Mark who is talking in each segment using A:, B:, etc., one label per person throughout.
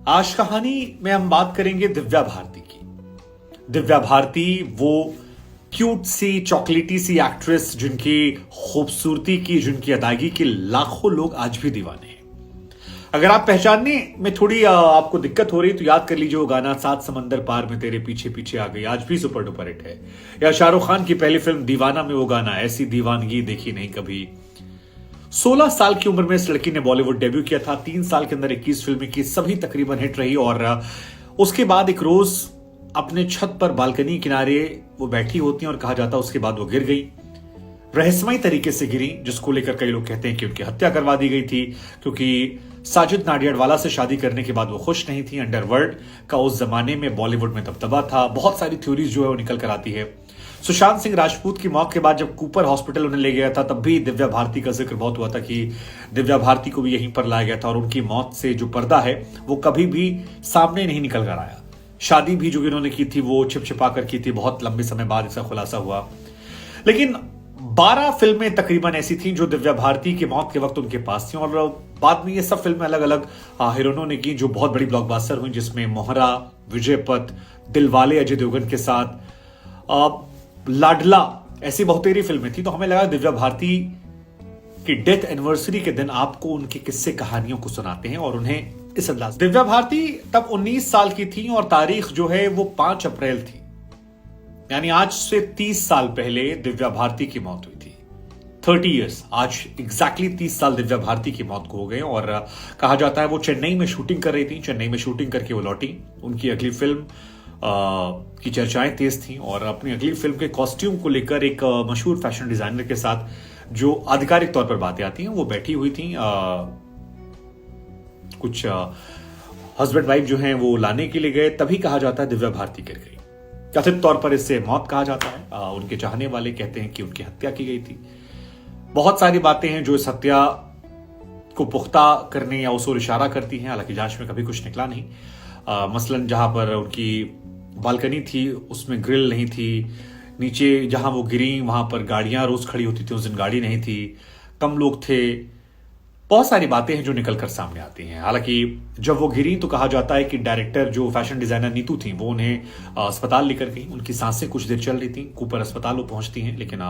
A: आज कहानी में हम बात करेंगे दिव्या भारती की। दिव्या भारती वो क्यूट सी चॉकलेटी सी एक्ट्रेस जिनकी खूबसूरती की, जिनकी अदायगी के लाखों लोग आज भी दीवाने हैं। अगर आप पहचानने में थोड़ी आपको दिक्कत हो रही तो याद कर लीजिए वो गाना सात समंदर पार में तेरे पीछे पीछे आ गई, आज भी सुपर डुपर हिट है। या शाहरुख खान की पहली फिल्म दीवाना में वो गाना ऐसी दीवानगी देखी नहीं कभी। 16 साल की उम्र में इस लड़की ने बॉलीवुड डेब्यू किया था। 3 साल के अंदर 21 फिल्में की, सभी तकरीबन हिट रही। और उसके बाद एक रोज अपने छत पर बालकनी किनारे वो बैठी होती हैं और कहा जाता है उसके बाद वो गिर गई, रहस्यमयी तरीके से गिरी, जिसको लेकर कई लोग कहते हैं कि उनकी हत्या करवा दी गई थी, क्योंकि साजिद नाडियाडवाला से शादी करने के बाद वो खुश नहीं थी। अंडरवर्ल्ड का उस जमाने में बॉलीवुड में दबदबा था। बहुत सारी थ्योरीज जो है वो निकल कर आती है। सुशांत सिंह राजपूत की मौत के बाद जब कूपर हॉस्पिटल उन्हें ले गया था, तब भी दिव्या भारती का जिक्र बहुत हुआ था कि दिव्या भारती को भी यहीं पर लाया गया था और उनकी मौत से जो पर्दा है वो कभी भी सामने नहीं निकल कर आया। शादी भी जो इन्होंने की थी वो छिप छिपा कर की थी, बहुत लंबे समय बाद इसका खुलासा हुआ। लेकिन 12 फिल्में तकरीबन ऐसी थी जो दिव्या भारती की मौत के वक्त उनके पास थी, और बाद में ये सब फिल्में अलग अलग हीरोइनों ने की जो बहुत बड़ी ब्लॉकबस्टर हुई, जिसमें मोहरा, विजयपथ, दिलवाले अजय देवगन के साथ, लाडला, ऐसी बहुतेरी फिल्में थी। तो हमें लगा दिव्या भारती की डेथ एनिवर्सरी के दिन आपको उनके किस्से कहानियों को सुनाते हैं और उन्हें इस अंदाज। दिव्या भारती तब 19 साल की थी और तारीख जो है वो 5 अप्रैल थी, यानी आज से 30 साल पहले दिव्या भारती की मौत हुई थी। 30 इयर्स, आज एग्जैक्टली 30 साल दिव्या भारती की मौत को हो गए। और कहा जाता है वो चेन्नई में शूटिंग कर रही थी, चेन्नई में शूटिंग करके वो लौटी। उनकी अगली फिल्म की चर्चाएं तेज थी और अपनी अगली फिल्म के कॉस्ट्यूम को लेकर एक मशहूर फैशन डिजाइनर के साथ जो आधिकारिक तौर पर बातें आती हैं वो बैठी हुई थी। कुछ हस्बैंड वाइफ जो हैं वो लाने के लिए गए, तभी कहा जाता है दिव्या भारती गिर गई। कथित तौर पर इससे मौत कहा जाता है। उनके चाहने वाले कहते हैं कि उनकी हत्या की गई थी। बहुत सारी बातें हैं जो इस हत्या को पुख्ता करने या उस ओर इशारा करती हैं, हालांकि जांच में कभी कुछ निकला नहीं। मसलन जहां पर उनकी बालकनी थी उसमें ग्रिल नहीं थी, नीचे जहां वो गिरी वहां पर गाड़ियां रोज खड़ी होती थी, उस दिन गाड़ी नहीं थी, कम लोग थे। बहुत सारी बातें हैं जो निकल कर सामने आती हैं। हालांकि जब वो गिरी तो कहा जाता है कि डायरेक्टर जो फैशन डिजाइनर नीतू थी वो उन्हें अस्पताल लेकर गई। उनकी सांसें कुछ देर चल रही थी, कूपर अस्पताल वो पहुंचती हैं, लेकिन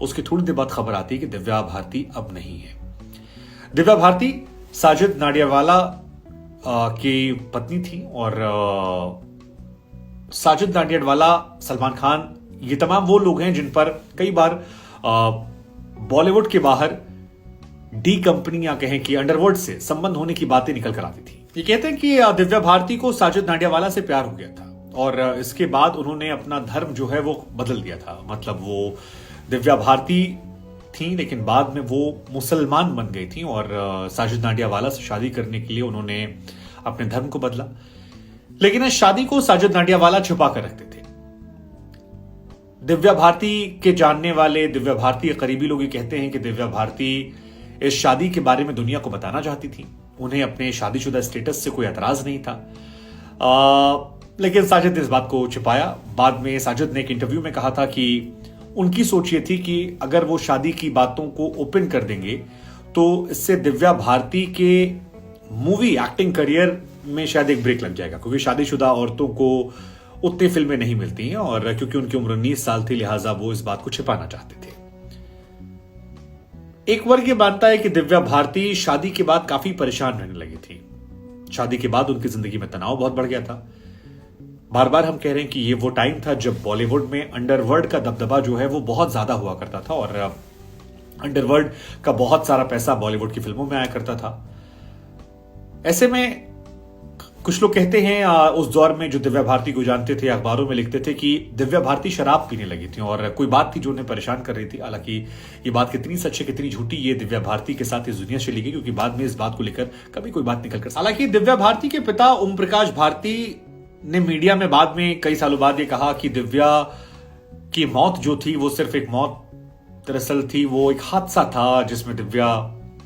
A: उसके थोड़ी देर बाद खबर आती है कि दिव्या भारती अब नहीं है। दिव्या भारती साजिद नाडियाडवाला की पत्नी थी और साजिद नाडियाडवाला, सलमान खान, ये तमाम वो लोग हैं जिन पर कई बार बॉलीवुड के बाहर डी कंपनी या कहें कि अंडरवर्ल्ड से संबंध होने की बातें निकल कर आती थी। ये कहते हैं कि दिव्या भारती को साजिद नाडियाडवाला से प्यार हो गया था और इसके बाद उन्होंने अपना धर्म जो है वो बदल दिया था। मतलब वो दिव्या भारती थी लेकिन बाद में वो मुसलमान बन गई थी और साजिद नाडियाडवाला से शादी करने के लिए उन्होंने अपने धर्म को बदला। लेकिन इस शादी को साजिद नाडियाडवाला छुपा कर रखते थे। दिव्या भारती के जानने वाले, दिव्या भारती के करीबी लोग ये कहते हैं कि दिव्या भारती इस शादी के बारे में दुनिया को बताना चाहती थी। उन्हें अपने शादीशुदा स्टेटस से कोई एतराज नहीं था, लेकिन साजिद ने इस बात को छिपाया। बाद में साजिद ने एक इंटरव्यू में कहा था कि उनकी सोच ये थी कि अगर वो शादी की बातों को ओपन कर देंगे तो इससे दिव्या भारती के मूवी एक्टिंग करियर में शायद एक ब्रेक लग जाएगा, क्योंकि शादीशुदा औरतों को उतनी फिल्में नहीं मिलती हैं और क्योंकि उनकी उम्र 19 साल थी लिहाजा वो इस बात को छिपाना चाहते थे। एक वर्ग ये मानता है कि दिव्या भारती शादी के बाद काफी परेशान रहने लगी थी। शादी के बाद उनकी जिंदगी में तनाव बहुत बढ़ गया था। बार बार हम कह रहे हैं कि ये वो टाइम था जब बॉलीवुड में अंडरवर्ल्ड का दबदबा जो है वो बहुत ज्यादा हुआ करता था और अंडरवर्ल्ड का बहुत सारा पैसा बॉलीवुड की फिल्मों में आया करता था। ऐसे में कुछ लोग कहते हैं उस दौर में जो दिव्या भारती को जानते थे, अखबारों में लिखते थे कि दिव्या भारती शराब पीने लगी थी और कोई बात थी जो उन्हें परेशान कर रही थी। हालांकि ये बात कितनी सच है कितनी झूठी, ये दिव्या भारती के साथ इस दुनिया चली गई, क्योंकि बाद में इस बात को लेकर कभी कोई बात निकल कर। हालांकि दिव्या भारती के पिता ओम प्रकाश भारती ने मीडिया में बाद में कई सालों बाद ये कहा कि दिव्या की मौत जो थी वो सिर्फ एक मौत दरअसल थी, वो एक हादसा था जिसमें दिव्या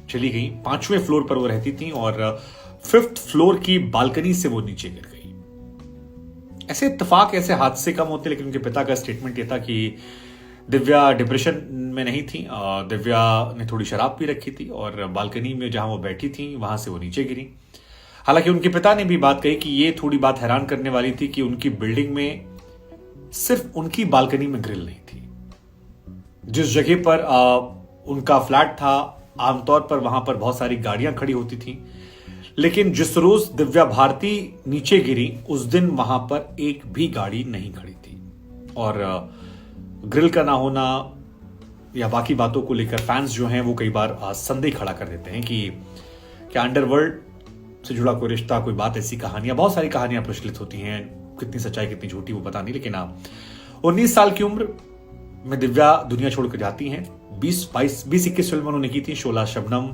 A: चली गई। 5वें फ्लोर पर वो रहती थी और 5th फ्लोर की बालकनी से वो नीचे गिर गई। ऐसे इत्तेफाक, ऐसे हादसे कम होते, लेकिन उनके पिता का स्टेटमेंट ये था कि दिव्या डिप्रेशन में नहीं थी, दिव्या ने थोड़ी शराब पी रखी थी और बालकनी में जहां वो बैठी थी वहां से वो नीचे गिरी। हालांकि उनके पिता ने भी बात कही कि ये थोड़ी बात हैरान करने वाली थी कि उनकी बिल्डिंग में सिर्फ उनकी बालकनी में ग्रिल नहीं थी। जिस जगह पर उनका फ्लैट था, आमतौर पर वहां पर बहुत सारी गाड़ियां खड़ी होती थी, लेकिन जिस रोज दिव्या भारती नीचे गिरी उस दिन वहां पर एक भी गाड़ी नहीं खड़ी थी। और ग्रिल का ना होना या बाकी बातों को लेकर फैंस जो हैं वो कई बार संदेह खड़ा कर देते हैं कि क्या अंडरवर्ल्ड से जुड़ा कोई रिश्ता, कोई बात, ऐसी कहानियां, बहुत सारी कहानियां प्रचलित होती हैं। कितनी सच्चाई कितनी झूठी वो पता नहीं, लेकिन 19 साल की उम्र में दिव्या दुनिया छोड़कर जाती हैं। 20-21 फिल्म उन्होंने की थी, शोला, शबनम,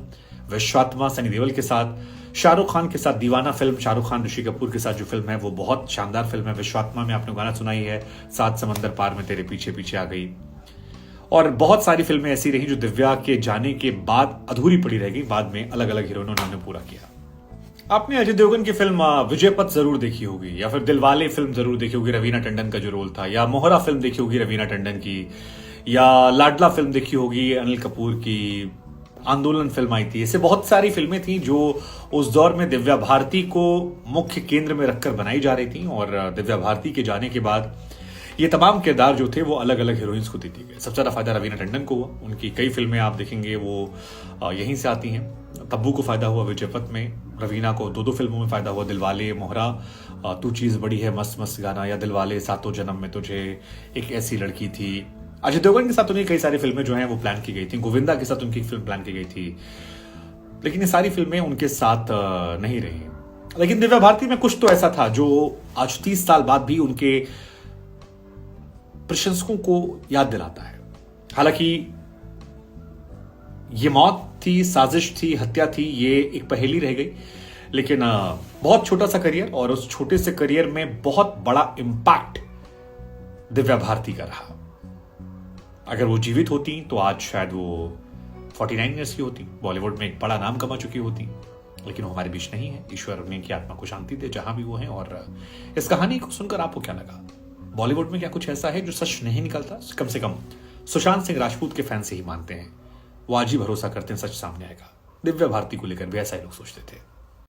A: विश्वात्मा सनी देओल के साथ, शाहरुख खान के साथ दीवाना फिल्म, शाहरुख खान ऋषि कपूर के साथ जो फिल्म है वो बहुत शानदार फिल्म है। विश्वात्मा में आपने गाना सुनाई है, सात समंदर पार में तेरे पीछे पीछे आ गई, और बहुत सारी फिल्में ऐसी रही जो दिव्या के जाने के बाद अधूरी पड़ी रह गई। बाद में अलग अलग हीरोइनों ने पूरा किया। आपने अजय देवगन की फिल्म विजयपथ जरूर देखी होगी, या फिर दिलवाले फिल्म जरूर देखी होगी, रवीना टंडन का जो रोल था, या मोहरा फिल्म देखी होगी रवीना टंडन की, या लाडला फिल्म देखी होगी अनिल कपूर की, आंदोलन फिल्म आई थी। ऐसे बहुत सारी फिल्में थी जो उस दौर में दिव्या भारती को मुख्य केंद्र में रखकर बनाई जा रही थी, और दिव्या भारती के जाने के बाद ये तमाम किरदार जो थे वो अलग अलग हीरोइंस को दे दिए गए। सबसे ज्यादा फायदा रवीना टंडन को हुआ, उनकी कई फिल्में आप देखेंगे वो यहीं से आती हैं। तब्बू को फायदा हुआ विजयपथ में, रवीना को दो फिल्मों में फायदा हुआ, दिलवाले, मोहरा, तू चीज बड़ी है, मस्त मस्त गाना, या दिलवाले, सातों जन्म में तुझे, एक ऐसी लड़की थी। अजय देवगन के साथ उन्हें कई सारी फिल्में जो हैं वो प्लान की गई थी, गोविंदा के साथ उनकी फिल्म प्लान की गई थी, लेकिन ये सारी फिल्में उनके साथ नहीं रही। लेकिन दिव्या भारती में कुछ तो ऐसा था जो आज 30 साल बाद भी उनके प्रशंसकों को याद दिलाता है। हालांकि ये मौत थी, साजिश थी, हत्या थी, ये एक पहेली रह गई, लेकिन बहुत छोटा सा करियर, और उस छोटे से करियर में बहुत बड़ा इंपैक्ट दिव्या भारती का रहा। अगर वो जीवित होती तो आज शायद वो 49 ईयर्स की होती, बॉलीवुड में एक बड़ा नाम कमा चुकी होती, लेकिन वो हमारे बीच नहीं है। ईश्वर उन्हें की आत्मा को शांति दे जहां भी वो हैं। और इस कहानी को सुनकर आपको क्या लगा? बॉलीवुड में क्या कुछ ऐसा है जो सच नहीं निकलता? कम से कम सुशांत सिंह राजपूत के फैन से ही मानते हैं, वो आज ही भरोसा करते हैं सच सामने आएगा। दिव्या भारती को लेकर भी ऐसा ही लोग सोचते थे।